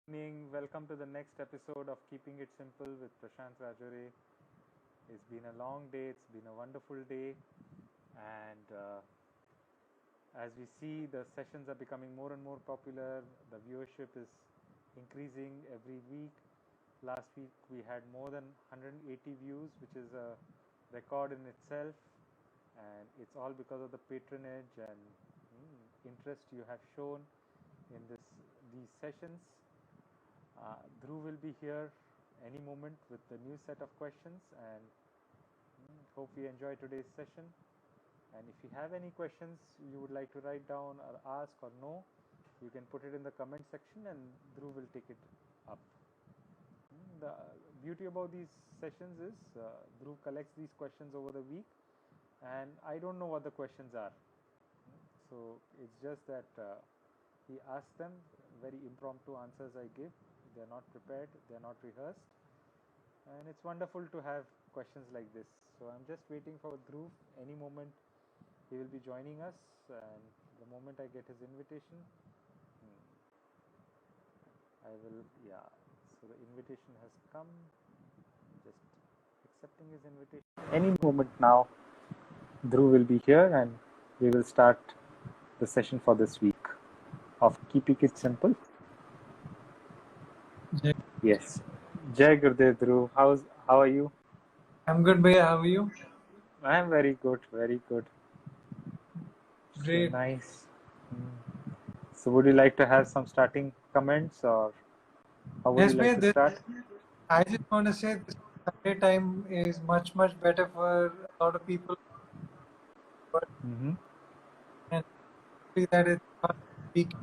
Evening. Welcome to the next episode of Keeping It Simple with Prashant Rajore. It's been a long day, it's been a wonderful day, and as we see, the sessions are becoming more and more popular. The viewership is increasing every week. Last week we had more than 180 views, which is a record in itself, and it's all because of the patronage and interest you have shown in these sessions. Dhruv will be here any moment with the new set of questions, and hope you enjoy today's session. And if you have any questions you would like to write down or ask or know, you can put it in the comment section and Dhruv will take it up. The beauty about these sessions is Dhruv collects these questions over the week, and I don't know what the questions are. So it's just that he asks them, very impromptu answers I give. They're not prepared, they're not rehearsed, and it's wonderful to have questions like this. So I'm just waiting for Dhruv. Any moment he will be joining us, and the moment I get his invitation, I will, yeah. So the invitation has come. Just accepting his invitation. Any moment now, Dhruv will be here, and we will start the session for this week of Keeping It Simple. Jai. Yes. Jai Gurudev Dhruv. How are you? I'm good, Bhaiya. How are you? I am very good, very good. Great. So nice. So would you like to have some starting comments, or how would Yes, you like Bhaiya, to start? I just want to say this Sunday time is much, much better for a lot of people. But and that it's not week.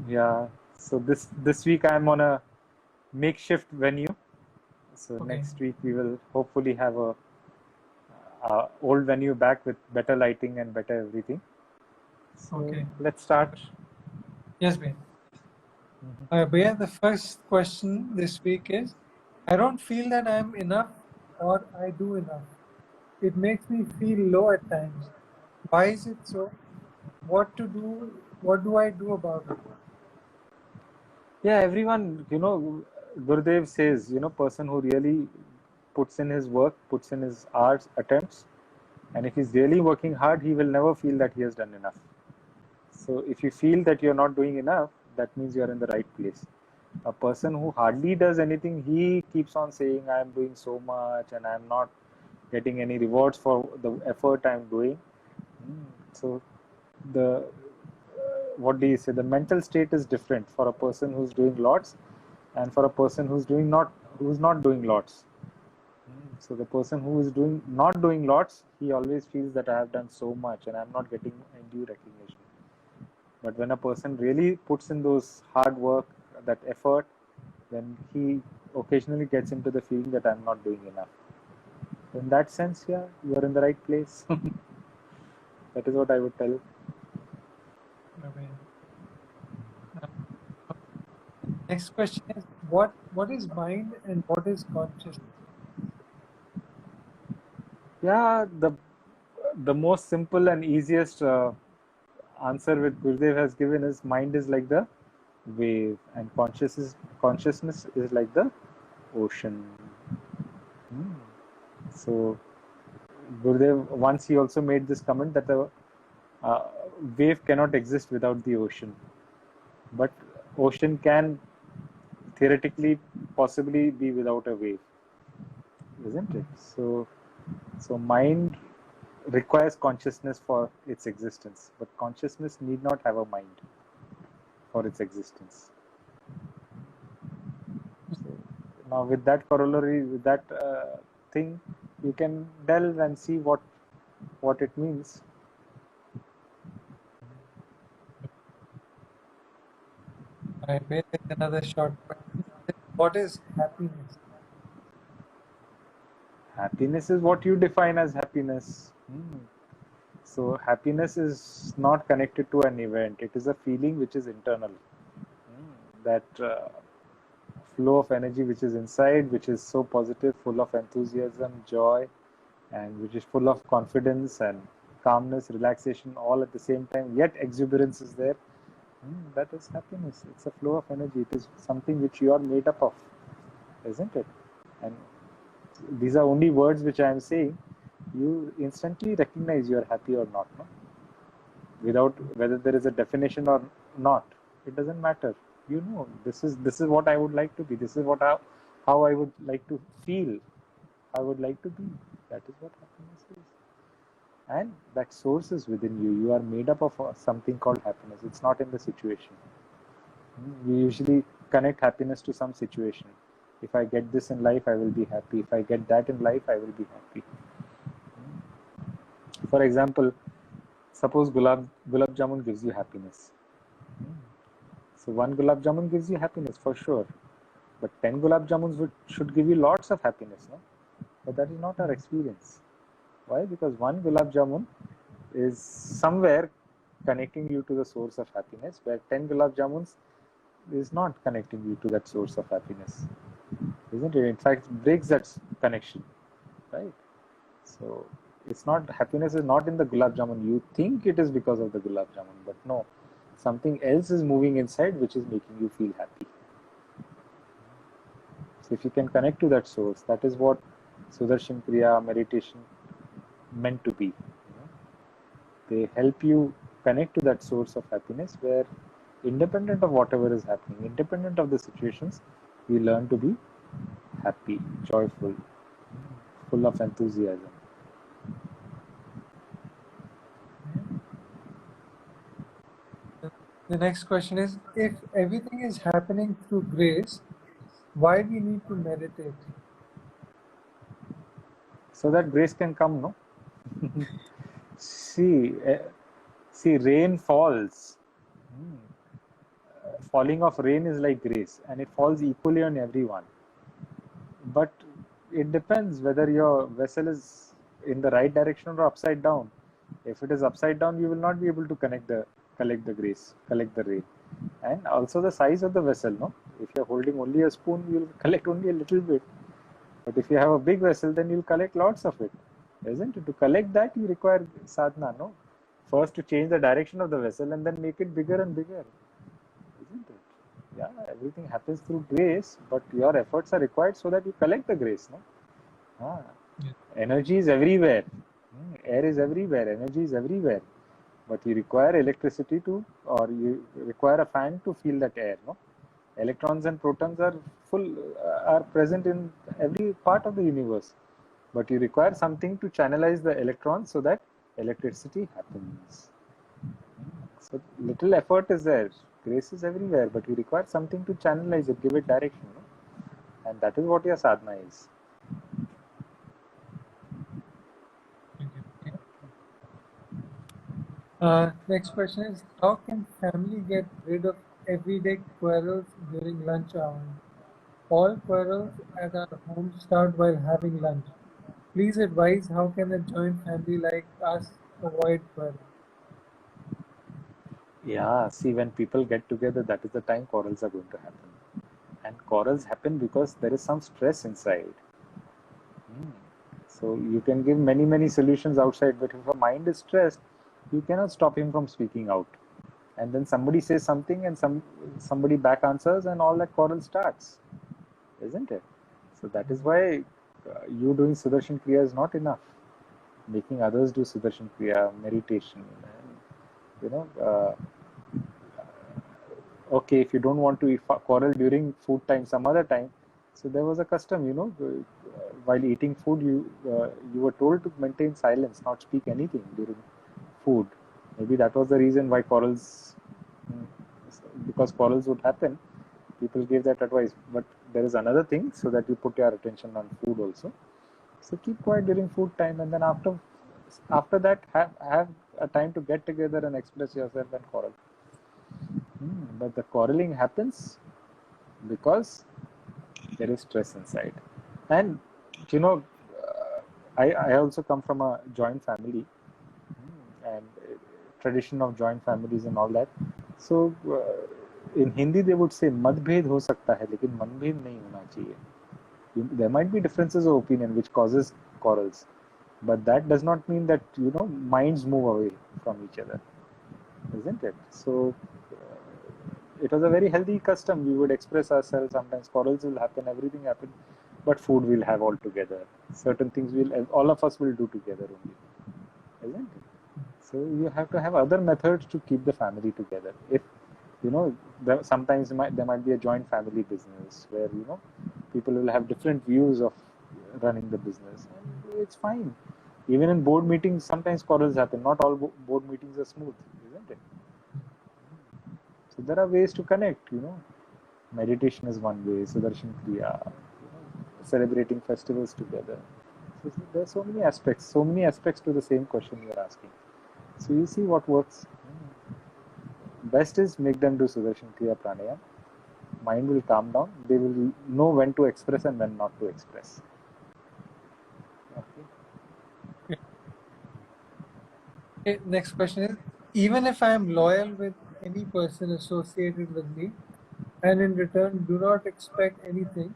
Yeah. So this week I'm on a makeshift venue. So Okay. next week we will hopefully have a old venue back with better lighting and better everything. So Okay. let's start. Yes, Bhaiya. Bhaiya, the first question this week is, I don't feel that I'm enough or I do enough. It makes me feel low at times. Why is it so? What to do? What do I do about it? Yeah, everyone, Gurudev says, person who really puts in his work, puts in his hours, attempts, and if he's really working hard, he will never feel that he has done enough. So if you feel that you're not doing enough, that means you're in the right place. A person who hardly does anything, he keeps on saying, I'm doing so much and I'm not getting any rewards for the effort I'm doing. So the what do you say, the mental state is different for a person who's doing lots and for a person who's not doing lots. So the person who is not doing lots, he always feels that I have done so much and I'm not getting due recognition. But when a person really puts in those hard work, that effort, then he occasionally gets into the feeling that I'm not doing enough. So in that sense, yeah, you are in the right place. That is what I would tell. Okay. Next question is, what is mind and what is consciousness? Yeah, the most simple and easiest answer which Gurudev has given is mind is like the wave and consciousness is like the ocean. So Gurudev once he also made this comment that the wave cannot exist without the ocean, but ocean can theoretically possibly be without a wave, isn't it? So mind requires consciousness for its existence, but consciousness need not have a mind for its existence. So now with that corollary, with that thing, you can delve and see what it means. I bet it's another short question. What is happiness? Happiness is what you define as happiness. So happiness is not connected to an event. It is a feeling which is internal. That flow of energy which is inside, which is so positive, full of enthusiasm, joy, and which is full of confidence and calmness, relaxation, all at the same time, yet exuberance is there. That is happiness. It's a flow of energy. It is something which you are made up of, isn't it? And these are only words which I am saying. You instantly recognize you are happy or not, no? Without whether there is a definition or not. It doesn't matter. You know, this is what I would like to be. This is how I would like to feel. I would like to be. That is what happiness is. And that source is within you. You are made up of something called happiness. It's not in the situation. We usually connect happiness to some situation. If I get this in life, I will be happy. If I get that in life, I will be happy. For example, suppose gulab jamun gives you happiness. So one gulab jamun gives you happiness for sure. But 10 gulab jamuns should give you lots of happiness, no? But that is not our experience. Why? Because one gulab jamun is somewhere connecting you to the source of happiness, where 10 gulab jamuns is not connecting you to that source of happiness, isn't it? In fact, it breaks that connection, right? So it's not, happiness is not in the gulab jamun. You think it is because of the gulab jamun, but no, something else is moving inside which is making you feel happy. So if you can connect to that source, that is what Sudarshan Kriya meditation meant to be. They help you connect to that source of happiness, where independent of whatever is happening, independent of the situations, we learn to be happy, joyful, full of enthusiasm. The next question is, if everything is happening through grace, why do we need to meditate? So that grace can come, no? See, rain falls. Falling of rain is like grace, and it falls equally on everyone. But it depends whether your vessel is in the right direction or upside down. If it is upside down, you will not be able to collect the rain. And also the size of the vessel, no? If you're holding only a spoon, you'll collect only a little bit. But if you have a big vessel, then you'll collect lots of it, isn't it? To collect that, you require sadhana, no? First to change the direction of the vessel and then make it bigger and bigger, isn't it? Yeah, everything happens through grace, but your efforts are required so that you collect the grace, no? Energy is everywhere. Air is everywhere. Energy is everywhere. But you require electricity to, or you require a fan to feel that air, no? Electrons and protons are present in every part of the universe. But you require something to channelize the electrons so that electricity happens. So little effort is there. Grace is everywhere, but you require something to channelize it, give it direction, no? And that is what your sadhana is. Next question is, how can family get rid of everyday quarrels during lunch hour? All quarrels at our home start while having lunch. Please advise, how can a joint family like us avoid quarrels? Yeah, see, when people get together, that is the time quarrels are going to happen. And quarrels happen because there is some stress inside. So you can give many, many solutions outside, but if a mind is stressed, you cannot stop him from speaking out. And then somebody says something and somebody back answers, and all that quarrel starts, isn't it? So that is why you doing Sudarshan Kriya is not enough. Making others do Sudarshan Kriya, meditation, and, okay, if you don't want to quarrel during food time, some other time. So there was a custom, while eating food, you were told to maintain silence, not speak anything during food. Maybe that was the reason why quarrels, because quarrels would happen, people gave that advice. But there is another thing, so that you put your attention on food also. So keep quiet during food time, and then after that, have a time to get together and express yourself and quarrel. But the quarreling happens because there is stress inside. And I also come from a joint family, and tradition of joint families and all that. So in Hindi they would say मतभेद हो सकता है लेकिन मनभेद नहीं होना चाहिए. There might be differences of opinion which causes quarrels, But that does not mean that, minds move away from each other, isn't it? So it was a very healthy custom. We would express ourselves. Sometimes quarrels will happen, everything happen, but food we'll have all together. Certain things all of us will do together only, isn't it? So you have to have other methods to keep the family together. If sometimes there might be a joint family business where people will have different views of running the business, and it's fine. Even in board meetings, sometimes quarrels happen. Not all board meetings are smooth, isn't it? So there are ways to connect. Meditation is one way. Sudarshan Kriya, celebrating festivals together. So there are so many aspects to the same question you are asking. So you see what works. Best is make them do Sudarshan Kriya Pranayam. Mind will calm down. They will know when to express and when not to express. Okay. Okay, next question is, even if I am loyal with any person associated with me and in return do not expect anything,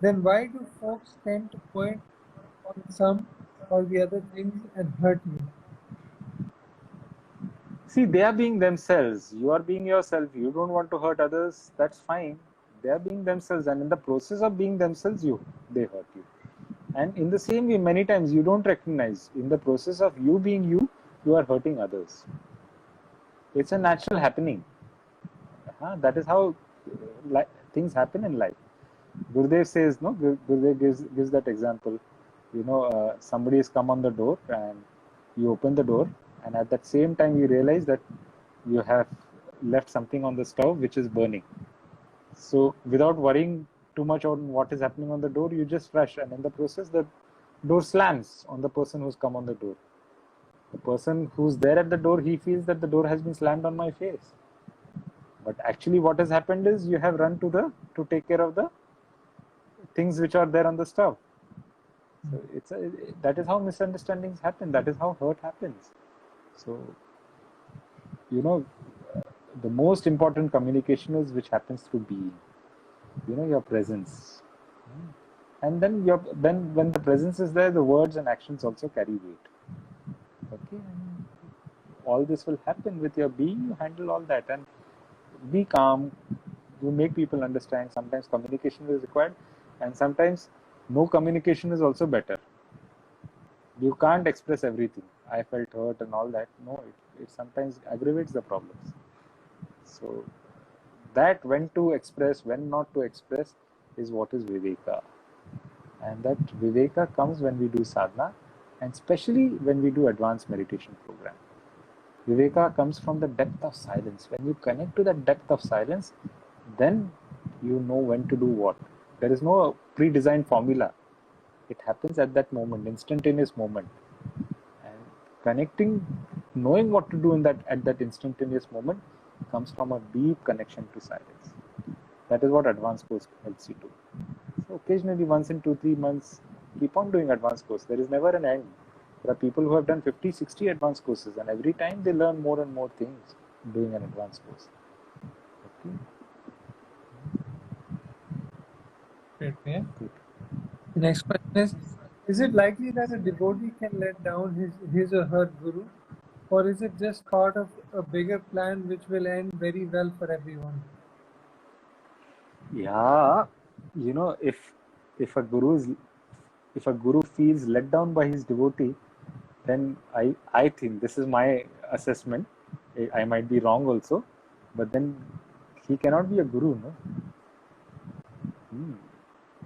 then why do folks tend to point on some or the other things and hurt me? See, they are being themselves. You are being yourself. You don't want to hurt others. That's fine. They are being themselves, and in the process of being themselves, they hurt you. And in the same way, many times you don't recognize. In the process of you being you, you are hurting others. It's a natural happening. That is how things happen in life. Gurudev says, no, Gurudev gives that example. Somebody has come on the door and you open the door, and at that same time you realize that you have left something on the stove which is burning. So without worrying too much on what is happening on the door, you just rush, and in the process the door slams on the person who's come on the door. The person who's there at the door, he feels that the door has been slammed on my face. But actually what has happened is you have run to take care of the things which are there on the stove. So that is how misunderstandings happen. That is how hurt happens. So, the most important communication is which happens through being. Your presence. And then when the presence is there, the words and actions also carry weight. Okay. All this will happen with your being. You handle all that and be calm. You make people understand. Sometimes communication is required, and sometimes no communication is also better. You can't express everything. I felt hurt and all that. No, it sometimes aggravates the problems. So that when to express, when not to express is what is Viveka. And that Viveka comes when we do sadhana, and especially when we do advanced meditation program. Viveka comes from the depth of silence. When you connect to that depth of silence, then you know when to do what. There is no pre-designed formula. It happens at that moment, instantaneous moment. And connecting, knowing what to do at that instantaneous moment comes from a deep connection to silence. That is what advanced course helps you do. So occasionally, once in 2-3 months, keep on doing advanced course. There is never an end. There are people who have done 50, 60 advanced courses, and every time they learn more and more things doing an advanced course. Great, yeah. The next question is it likely that a devotee can let down his or her guru, or is it just part of a bigger plan which will end very well for everyone? Yeah, if a guru feels let down by his devotee, then I think, this is my assessment. I might be wrong also, but then he cannot be a guru, no.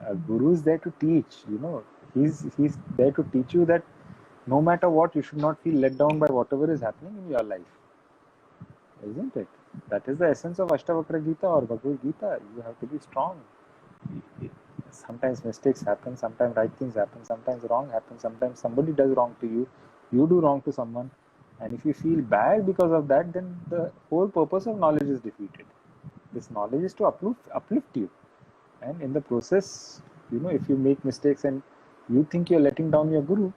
A guru is there to teach. He's there to teach you that no matter what, you should not feel let down by whatever is happening in your life, isn't it? That is the essence of Ashtavakra Gita or Bhagavad Gita. You have to be strong. Sometimes mistakes happen, sometimes right things happen, sometimes wrong happens, sometimes somebody does wrong to you, you do wrong to someone, and if you feel bad because of that, then the whole purpose of knowledge is defeated. This knowledge is to uplift you, and in the process, if you make mistakes and you think you're letting down your guru,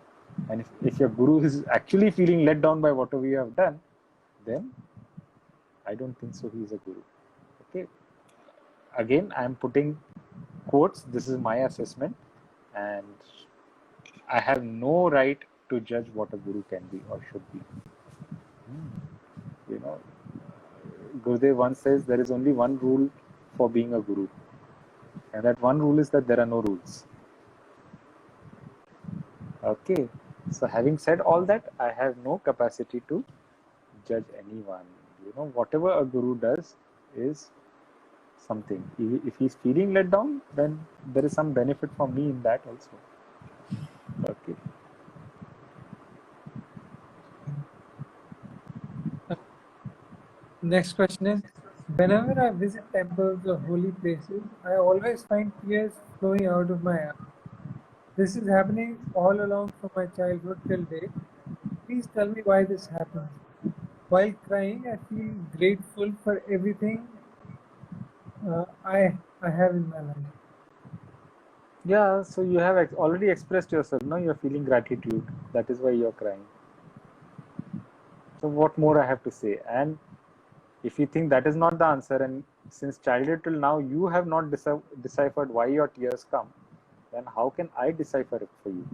and if your guru is actually feeling let down by whatever you have done, then I don't think so he is a guru. Okay. Again, I'm putting quotes. This is my assessment, and I have no right to judge what a guru can be or should be. You know, Gurudev once says there is only one rule for being a guru, and that one rule is that there are no rules. Okay, so having said all that, I have no capacity to judge anyone. Whatever a guru does is something. If he's feeling let down, then there is some benefit for me in that also. Okay. Next question is, whenever I visit temples or holy places, I always find tears flowing out of my eyes. This is happening all along from my childhood till date. Please tell me why this happens. While crying, I feel grateful for everything I have in my life. Yeah, so you have already expressed yourself. No, you're feeling gratitude. That is why you're crying. So what more I have to say? And if you think that is not the answer, and since childhood till now you have not deciphered why your tears come, then how can I decipher it for you?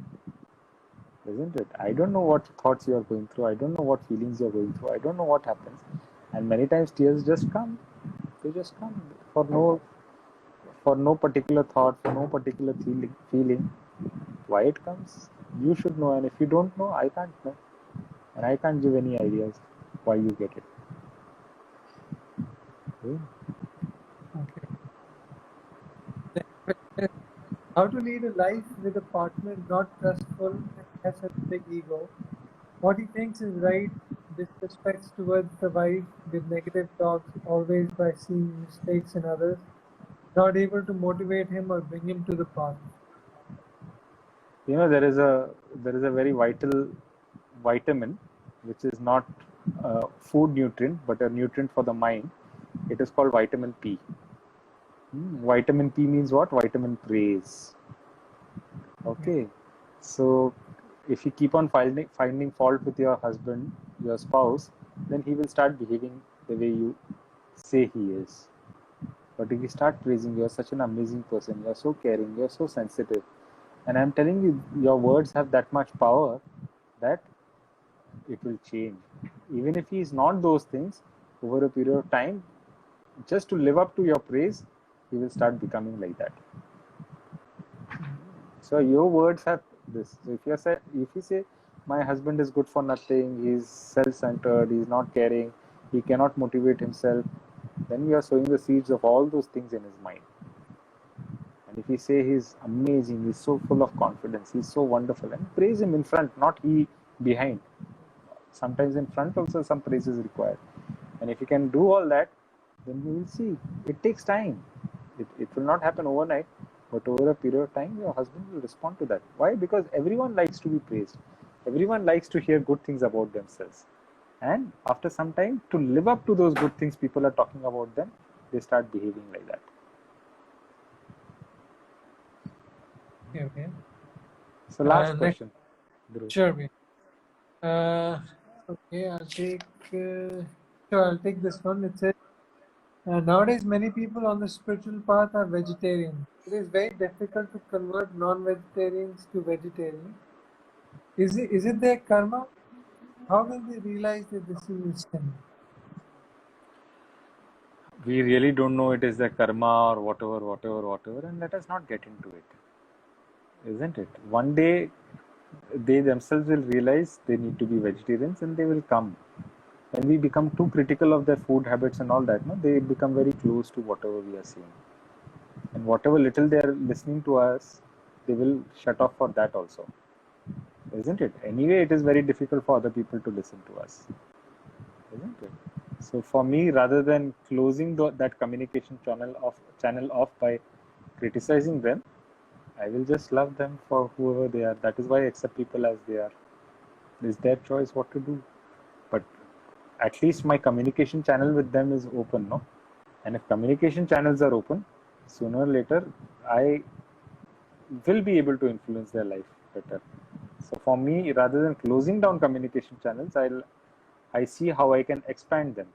Isn't it? I don't know what thoughts you are going through. I don't know what feelings you're going through. I don't know what happens. And many times tears just come. They just come for no particular thought, for no particular feeling. Why it comes, you should know. And if you don't know, I can't know. And I can't give any ideas why you get it. Okay. Okay. How to lead a life with a partner not trustful and has a big ego. What he thinks is right, disrespects towards the wife with negative talks always by seeing mistakes in others, not able to motivate him or bring him to the path. There is a very vital vitamin which is not a food nutrient but a nutrient for the mind. It is called vitamin P. Vitamin P means what? Vitamin praise. Okay, so if you keep on finding fault with your husband, your spouse, then he will start behaving the way you say he is. But if you start praising, you're such an amazing person, you're so caring, you're so sensitive, and I'm telling you, your words have that much power that it will change. Even if he is not those things, over a period of time, just to live up to your praise, he will start becoming like that. So your words have this. So if you say, my husband is good for nothing, he's self-centered, he's not caring, he cannot motivate himself, then you are sowing the seeds of all those things in his mind. And if you say he's amazing, he's so full of confidence, he's so wonderful, and praise him in front, not he behind. Sometimes in front also some praise is required. And if you can do all that, then you will see. It takes time. It will not happen overnight, but over a period of time, your husband will respond to that. Why? Because everyone likes to be praised. Everyone likes to hear good things about themselves. And after some time, to live up to those good things people are talking about them, they start behaving like that. Okay. So last question. Sure. Okay, I'll take this one. It says, nowadays many people on the spiritual path are vegetarian. It is very difficult to convert non-vegetarians to vegetarian. Is it their karma? How will they realize that this is a sin? We really don't know it is the karma or whatever, and let us not get into it. Isn't it? One day they themselves will realize they need to be vegetarians and they will come. When we become too critical of their food habits and all that, no, they become very close to whatever we are seeing. And whatever little they are listening to us, they will shut off for that also. Isn't it? Anyway, it is very difficult for other people to listen to us. Isn't it? So for me, rather than closing that communication channel off by criticizing them, I will just love them for whoever they are. That is why I accept people as they are. It's their choice what to do. But at least my communication channel with them is open, no? And if communication channels are open, sooner or later, I will be able to influence their life better. So for me, rather than closing down communication channels, I see how I can expand them.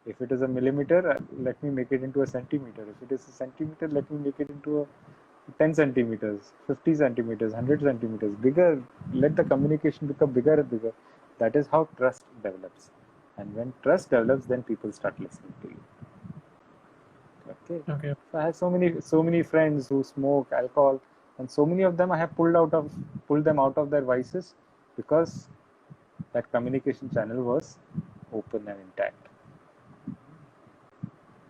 If it is a millimeter, let me make it into a centimeter. If it is a centimeter, let me make it into 10 centimeters, 50 centimeters, 100 centimeters, bigger. Let the communication become bigger and bigger. That is how trust develops. And when trust develops, then people start listening to you. Okay. Okay. So I have so many friends who smoke alcohol, and so many of them I have pulled them out of their vices because that communication channel was open and intact.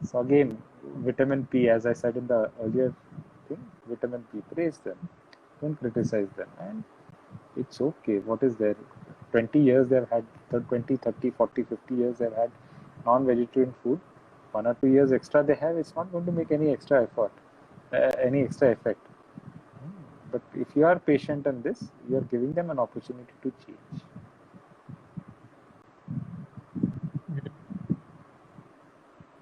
So again, vitamin P, as I said in the earlier thing, vitamin P, praise them, don't criticize them, and it's okay. What is there? 20 years they've had, 20, 30, 40, 50 years they've had non-vegetarian food. 1 or 2 years extra they have, it's not going to make any extra effort, any extra effect. But if you are patient in this, you are giving them an opportunity to change.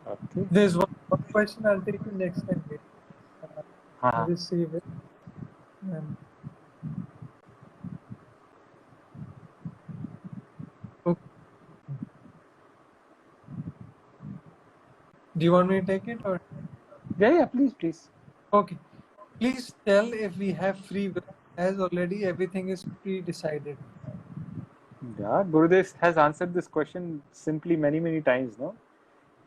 Okay. There's one question I'll take you next time. I'll just save it. And okay. Do you want me to take it or? Yeah, please. Okay. Please tell if we have free will, as already everything is pre-decided. Yeah, Gurudev has answered this question simply many times, no?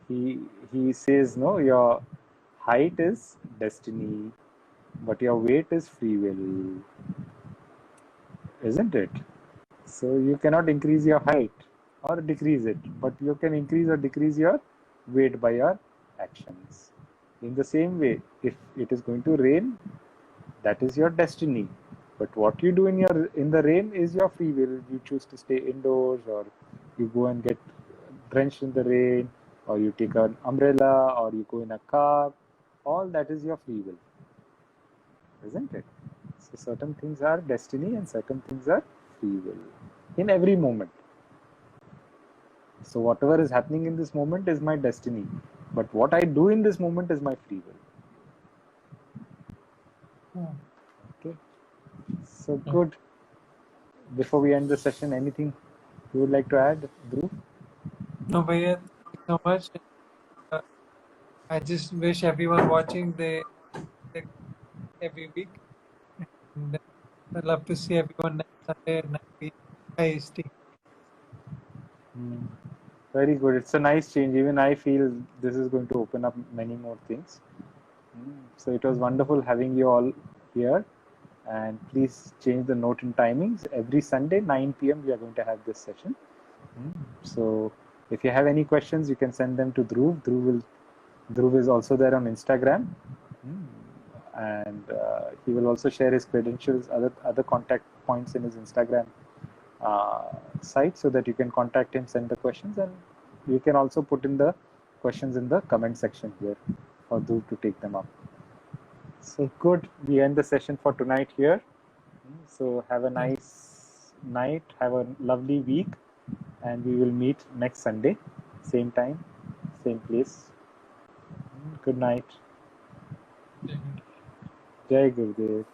He says, no, your height is destiny, but your weight is free will, isn't it? So you cannot increase your height or decrease it, but you can increase or decrease your weight by your actions. In the same way, if it is going to rain, that is your destiny. But what you do in the rain is your free will. You choose to stay indoors, or you go and get drenched in the rain, or you take an umbrella, or you go in a car. All that is your free will, isn't it? So certain things are destiny and certain things are free will in every moment. So whatever is happening in this moment is my destiny, but what I do in this moment is my free will. Okay. So good. Before we end the session, anything you would like to add, Dhruv? No, Bhaiya, thank you so much. I just wish everyone watching they every week. And I'd love to see everyone next Sunday at 9 p.m. IST. Very good. It's a nice change. Even I feel this is going to open up many more things. So it was wonderful having you all here. And please change the note in timings. Every Sunday, 9 p.m., we are going to have this session. So if you have any questions, you can send them to Dhruv. Dhruv is also there on Instagram. And he will also share his credentials, other contact points in his Instagram site, so that you can contact him, send the questions, and you can also put in the questions in the comment section here for Dhruv to take them up. So good. We end the session for tonight here. So have a nice night. Have a lovely week, and we will meet next Sunday, same time, same place. Good night. Jai Gurudev.